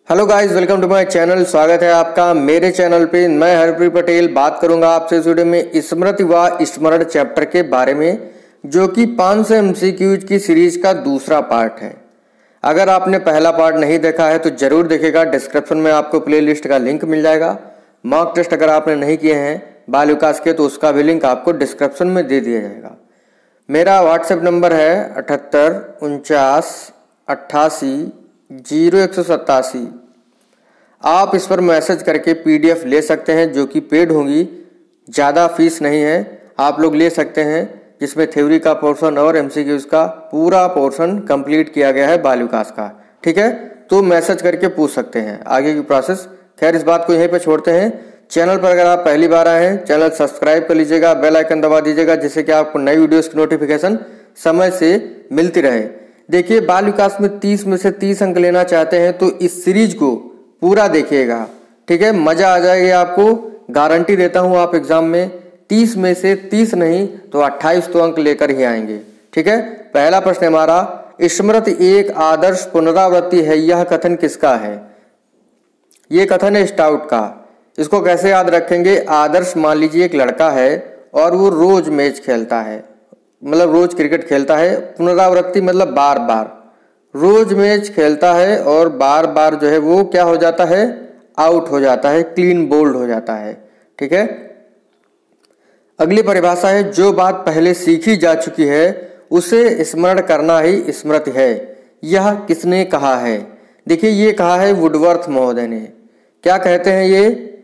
Hello guys, welcome to my channel. स्वागत है आपका मेरे चैनल पे। मैं हरप्रीत पटेल बात करूंगा आपसे इस वीडियो में स्मृति व स्मरण चैप्टर के बारे में, जो कि 500 एमसीक्यूज की सीरीज का दूसरा पार्ट है। अगर आपने पहला पार्ट नहीं देखा है तो जरूर देखेगा। डिस्क्रिप्शन में आपको प्लेलिस्ट का लिंक मिल जाएगा। मॉक टेस्ट अगर आपने नहीं किए हैं बाल विकास के तो उसका भी लिंक आपको डिस्क्रिप्शन में दे दिया जाएगा। मेरा व्हाट्सएप नंबर है 7849880187। आप इस पर मैसेज करके पीडीएफ ले सकते हैं, जो कि पेड होंगी। ज़्यादा फीस नहीं है, आप लोग ले सकते हैं, जिसमें थ्योरी का पोर्शन और एमसीक्यूज का पूरा पोर्शन कंप्लीट किया गया है बाल विकास का। ठीक है, तो मैसेज करके पूछ सकते हैं आगे की प्रोसेस। खैर, इस बात को यहीं पे छोड़ते हैं। चैनल पर अगर आप पहली बार आए हैं, चैनल सब्सक्राइब कर लीजिएगा, बेल आइकन दबा दीजिएगा, जिससे कि आपको नई वीडियोस की नोटिफिकेशन समय से मिलती रहे। देखिए, बाल विकास में 30 में से 30 अंक लेना चाहते हैं तो इस सीरीज को पूरा देखिएगा। ठीक है, मजा आ जाएगी आपको, गारंटी देता हूं। आप एग्जाम में 30 में से 30 नहीं तो 28 तो अंक लेकर ही आएंगे। ठीक है, पहला प्रश्न हमारा, स्मृति एक आदर्श पुनरावृत्ति है, यह कथन किसका है? ये कथन है स्टाउट का। इसको कैसे याद रखेंगे? आदर्श मान लीजिए एक लड़का है और वो रोज मैच खेलता है, मतलब रोज क्रिकेट खेलता है। पुनरावृत्ति मतलब बार बार, रोज मैच खेलता है और बार बार जो है वो क्या हो जाता है? आउट हो जाता है, क्लीन बोल्ड हो जाता है। ठीक है, अगली परिभाषा है, जो बात पहले सीखी जा चुकी है उसे स्मरण करना ही स्मृति है। यह किसने कहा है? देखिए, ये कहा है वुडवर्थ महोदय ने। क्या कहते हैं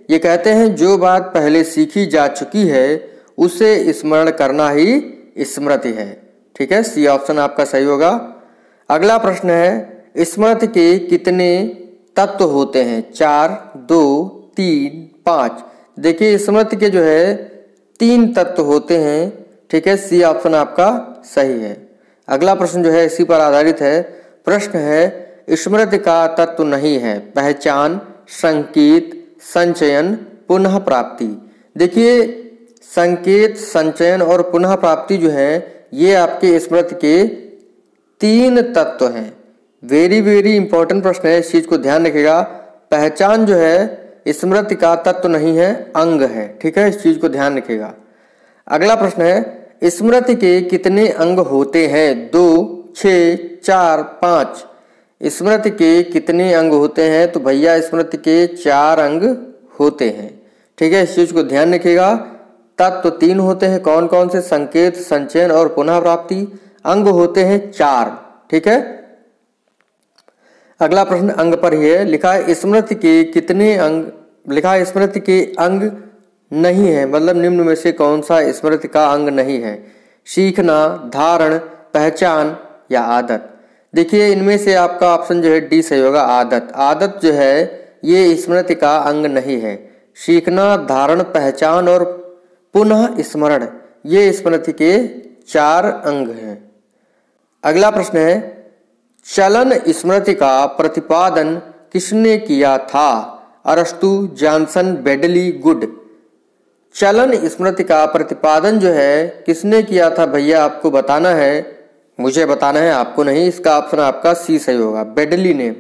ये कहते हैं जो बात पहले सीखी जा चुकी है उसे स्मरण करना ही स्मृति है। ठीक है, सी ऑप्शन आपका सही होगा। अगला प्रश्न है, स्मृति के कितने तत्व होते हैं? 4, 2, 3, 5। देखिए, स्मृति के जो है 3 तत्व होते हैं। ठीक है, सी ऑप्शन आपका सही है। अगला प्रश्न जो है इसी पर आधारित है। प्रश्न है, स्मृति का तत्व नहीं है पहचान, संकेत, संचयन, पुनः प्राप्ति। देखिए, संकेत, संचयन और पुनः प्राप्ति जो है ये आपके स्मृति के 3 तत्व हैं। वेरी इंपॉर्टेंट प्रश्न है, इस चीज को ध्यान रखिएगा। पहचान जो है स्मृति का तत्व नहीं है, अंग है। ठीक है, इस चीज को ध्यान रखिएगा। अगला प्रश्न है, स्मृति के कितने अंग होते हैं? 2, 6, 4, 5। स्मृति के कितने अंग होते हैं? तो भैया स्मृति के 4 अंग होते हैं। ठीक है, इस चीज को ध्यान रखिएगा। तत्व 3 होते हैं, कौन कौन से? संकेत, संचयन और पुनः प्राप्ति। अंग होते हैं 4। ठीक है, अगला प्रश्न अंग पर ही है। लिखा है, स्मृति के कितने अंग? लिखा है स्मृति के अंग नहीं है, मतलब निम्न में से कौन सा स्मृति का अंग नहीं है? सीखना, धारण, पहचान या आदत। देखिए, इनमें से आपका ऑप्शन जो है डी सही होगा, आदत। आदत जो है ये स्मृति का अंग नहीं है। सीखना, धारण, पहचान और पुनः स्मरण ये स्मृति के 4 अंग हैं। अगला प्रश्न है, चलन स्मृति का प्रतिपादन किसने किया था? अरस्तु, जॉनसन, बेडली, गुड। चलन स्मृति का प्रतिपादन जो है किसने किया था भैया? आपको बताना है, मुझे बताना है, आपको नहीं। इसका ऑप्शन आपका सी सही होगा, बेडली ने।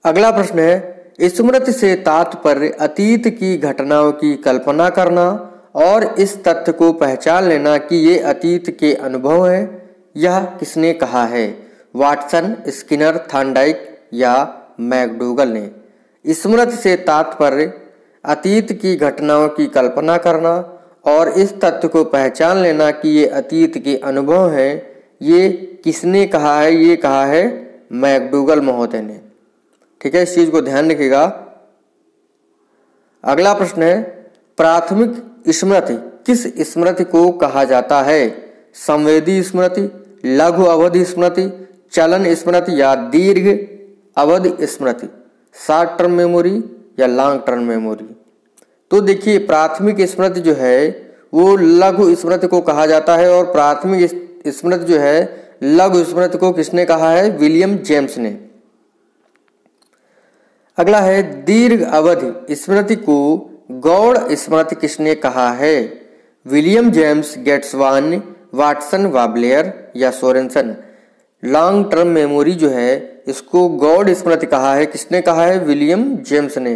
अगला प्रश्न है, स्मृति से तात्पर्य अतीत की घटनाओं की कल्पना करना और इस तथ्य को पहचान लेना कि ये अतीत के अनुभव हैं। यह किसने कहा है? वाटसन, स्किनर, थॉर्नडाइक या मैकडूगल ने। स्मृति से तात्पर्य अतीत की घटनाओं की कल्पना करना और इस तथ्य को पहचान लेना कि ये अतीत के अनुभव हैं, ये किसने कहा है? ये कहा है मैकडूगल महोदय ने। ठीक है, इस चीज को ध्यान रखिएगा। अगला प्रश्न है, प्राथमिक स्मृति किस स्मृति को कहा जाता है? संवेदी स्मृति, लघु अवधि स्मृति, चलन स्मृति या दीर्घ अवधि स्मृति, शॉर्ट टर्म मेमोरी या लॉन्ग टर्म मेमोरी। तो देखिए, प्राथमिक स्मृति जो है वो लघु स्मृति को कहा जाता है और प्राथमिक स्मृति जो है लघु स्मृति को किसने कहा है? विलियम जेम्स ने। अगला है, दीर्घ अवधि स्मृति को गौड़ स्मृति किसने कहा है? विलियम जेम्स, गेट्सवान, वाटसन, वाबलेयर या सोरेनसन। लॉन्ग टर्म मेमोरी जो है इसको गॉड स्मृति कहा है। किसने कहा है? विलियम जेम्स ने।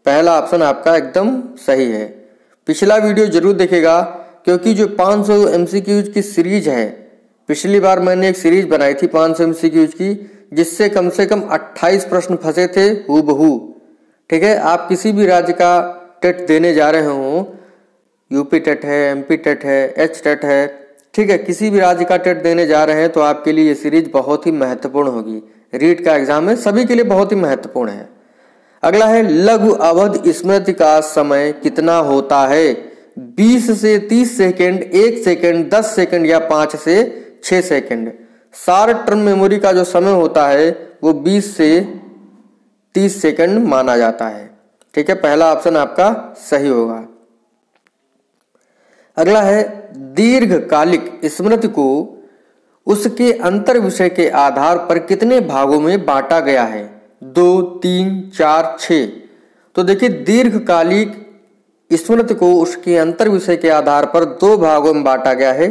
पहला ऑप्शन आपका एकदम सही है। पिछला वीडियो जरूर देखेगा क्योंकि जो 500 एमसीक्यूज की सीरीज है, पिछली बार मैंने एक सीरीज बनाई थी 500 एमसीक्यूज की, जिससे कम से कम 28 प्रश्न फंसे थे हूबहू। ठीक है, आप किसी भी राज्य का टेट देने जा रहे हो, यूपी टेट है, एमपी टेट है, एच टेट है, ठीक है, किसी भी राज्य का टेट देने जा रहे हैं तो आपके लिए ये सीरीज बहुत ही महत्वपूर्ण होगी। रीट का एग्जाम है, सभी के लिए बहुत ही महत्वपूर्ण है। अगला है लघु अवधि स्मृति का समय कितना होता है? 20 से 30 सेकेंड, 1 सेकेंड, 10 सेकेंड या 5 से 6 सेकेंड। शॉर्ट टर्म मेमोरी का जो समय होता है वो 20 से 30 सेकेंड माना जाता है। ठीक है, पहला ऑप्शन आपका सही होगा। अगला है दीर्घकालिक स्मृति को उसके अंतर विषय के आधार पर कितने भागों में बांटा गया है? 2, 3, 4, 6। तो देखिए, दीर्घकालिक स्मृति को उसके अंतर विषय के आधार पर 2 भागों में बांटा गया है,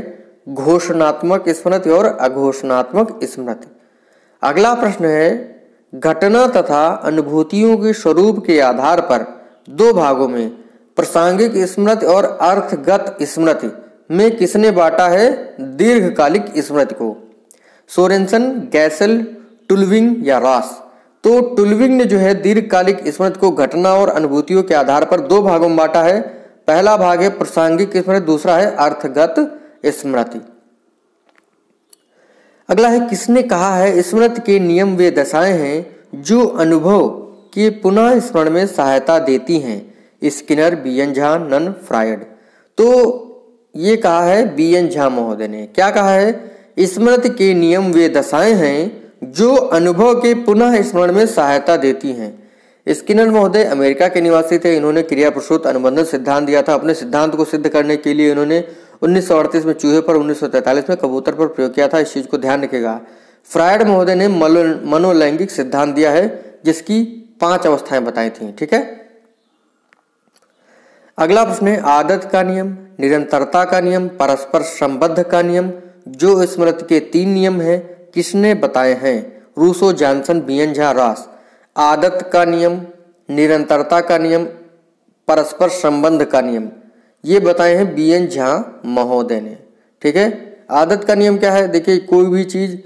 घोषणात्मक स्मृति और अघोषणात्मक स्मृति। अगला प्रश्न है घटना तथा अनुभूतियों के स्वरूप के आधार पर 2 भागों में प्रासंगिक स्मृति और अर्थगत स्मृति में किसने बांटा है दीर्घकालिक स्मृति को? सोरेनसन, गैसल, टुलविंग या रॉस? तो टुलविंग ने जो है दीर्घकालिक स्मृति को घटना और अनुभूतियों के आधार पर 2 भागों में बांटा है। पहला भाग है प्रासंगिक स्मृति, दूसरा है अर्थगत स्मृति। अगला है किसने कहा है स्मृति के नियम वे दशाएं हैं जो अनुभव के पुनः स्मरण में सहायता देती हैं? Skinner, B N. Jha, Nunn, Freud? तो ये कहा है बी.एन. झा महोदय ने। क्या कहा है? स्मृति के नियम वे दशाएं हैं जो अनुभव के पुनः स्मरण में सहायता देती हैं। स्किनर महोदय अमेरिका के निवासी थे। इन्होंने क्रिया प्रसूत अनुबंधन सिद्धांत दिया था। अपने सिद्धांत को सिद्ध करने के लिए इन्होंने 1938 में चूहे पर, 1943 में कबूतर पर प्रयोग किया था। इस चीज को ध्यान रखिएगा। फ्रायड महोदय ने मनोलैंगिक सिद्धांत दिया है जिसकी 5 अवस्थाएं बताई थी। ठीक है, अगला प्रश्न है आदत का नियम, निरंतरता का नियम, परस्पर संबद्ध का नियम जो स्मृति के 3 नियम हैं किसने बताए हैं? Rousseau, Johnson, B N. Jha, Ross? आदत का नियम, निरंतरता का नियम, परस्पर संबंध का नियम, ये बताए हैं बी.एन. झा महोदय ने। ठीक है, आदत का नियम क्या है? देखिए, कोई भी चीज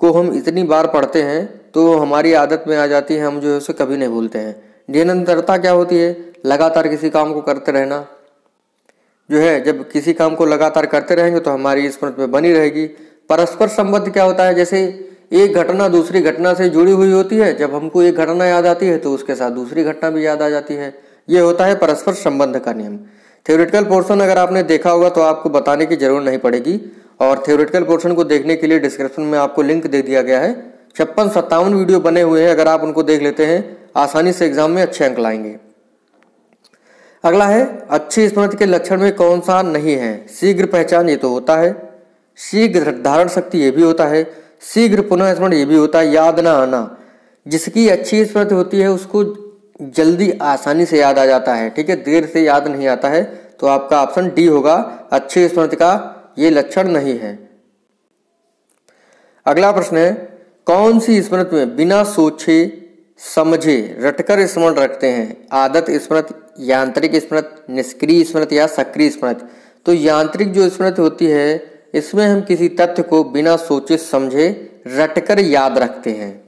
को हम इतनी बार पढ़ते हैं तो हमारी आदत में आ जाती है, हम जो है उसे कभी नहीं भूलते हैं। निरंतरता क्या होती है? लगातार किसी काम को करते रहना जो है, जब किसी काम को लगातार करते रहेंगे तो हमारी स्मृति में बनी रहेगी। परस्पर संबंध क्या होता है? जैसे एक घटना दूसरी घटना से जुड़ी हुई होती है, जब हमको एक घटना याद आती है तो उसके साथ दूसरी घटना भी याद आ जाती है। ये होता है परस्पर संबंध का नियम। थ्योरेटिकल पोर्शन अगर आपने देखा होगा तो आपको बताने की जरूरत नहीं पड़ेगी, और थ्योरेटिकल पोर्शन को देखने के लिए डिस्क्रिप्शन में आपको लिंक दे दिया गया है। 56-57 वीडियो बने हुए हैं, अगर आप उनको देख लेते हैं आसानी से एग्जाम में अच्छे अंक लाएंगे। अगला है अच्छी स्मृति के लक्षण में कौन सा नहीं है? शीघ्र पहचान, ये तो होता है। शीघ्र धारण शक्ति, ये भी होता है। शीघ्र पुनः स्मरण, ये भी होता है। याद ना आना, जिसकी अच्छी स्मृति होती है उसको जल्दी आसानी से याद आ जाता है। ठीक है, देर से याद नहीं आता है। तो आपका ऑप्शन डी होगा, अच्छी स्मृति का ये लक्षण नहीं है। अगला प्रश्न है कौन सी स्मृति में बिना सोचे समझे रटकर स्मरण रखते हैं? आदत स्मृति, यांत्रिक स्मृति, निष्क्रिय स्मृति या सक्रिय स्मृति? तो यांत्रिक जो स्मृति होती है इसमें हम किसी तथ्य को बिना सोचे समझे रटकर याद रखते हैं।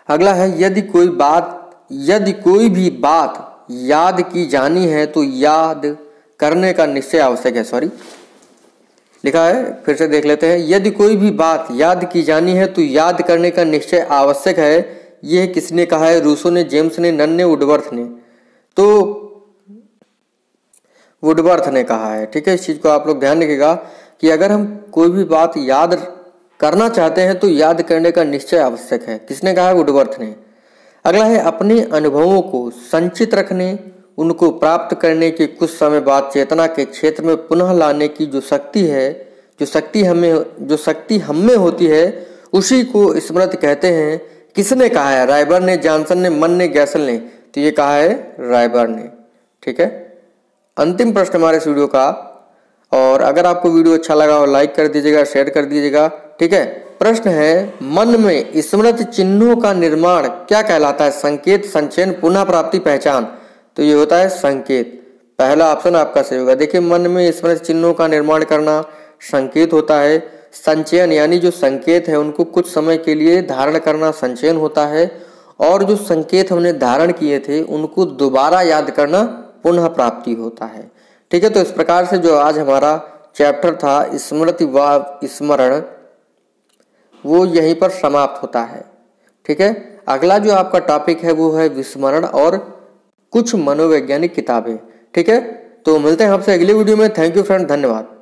अगला है यदि कोई भी बात याद की जानी है तो याद करने का निश्चय आवश्यक है। सॉरी, लिखा है, फिर से देख लेते हैं। यदि कोई भी बात याद की जानी है तो याद करने का निश्चय आवश्यक है। यह किसने कहा है? रूसो ने, जेम्स ने, नन ने, वुडवर्थ ने? तो वुडवर्थ ने कहा है। ठीक है, इस चीज को आप लोग ध्यान रखिएगा कि अगर हम कोई भी बात याद करना चाहते हैं तो याद करने का निश्चय आवश्यक है। किसने कहा है? वुडवर्थ ने। अगला है अपने अनुभवों को संचित रखने, उनको प्राप्त करने के कुछ समय बाद चेतना के क्षेत्र में पुनः लाने की जो शक्ति है, जो शक्ति हम में होती है, उसी को स्मृति कहते हैं। किसने कहा है? रायबर ने, जॉनसन ने, मन ने, गैसल ने? तो ये कहा है रायबर ने। ठीक है, अंतिम प्रश्न हमारे इस वीडियो का, और अगर आपको वीडियो अच्छा लगा हो लाइक कर दीजिएगा, शेयर कर दीजिएगा। ठीक है। प्रश्न है, मन में स्मृति चिन्हों का निर्माण क्या कहलाता है? संकेत, संचयन, पुनः प्राप्ति, पहचान। तो ये होता है संकेत। पहला ऑप्शन आपका सही होगा। देखिए, मन में स्मृति चिन्हों का निर्माण करना संकेत होता है। संचयन यानी जो संकेत है उनको कुछ समय के लिए धारण करना संचयन होता है। और जो संकेत हमने धारण किए थे उनको दोबारा याद करना पुनः प्राप्ति होता है। ठीक है। तो इस प्रकार से जो आज हमारा चैप्टर था स्मृति व स्मरण, वो यहीं पर समाप्त होता है। ठीक है। अगला जो आपका टॉपिक है वो है विस्मरण और कुछ मनोवैज्ञानिक किताबें। ठीक है। तो मिलते हैं आपसे अगली वीडियो में। थैंक यू फ्रेंड, धन्यवाद।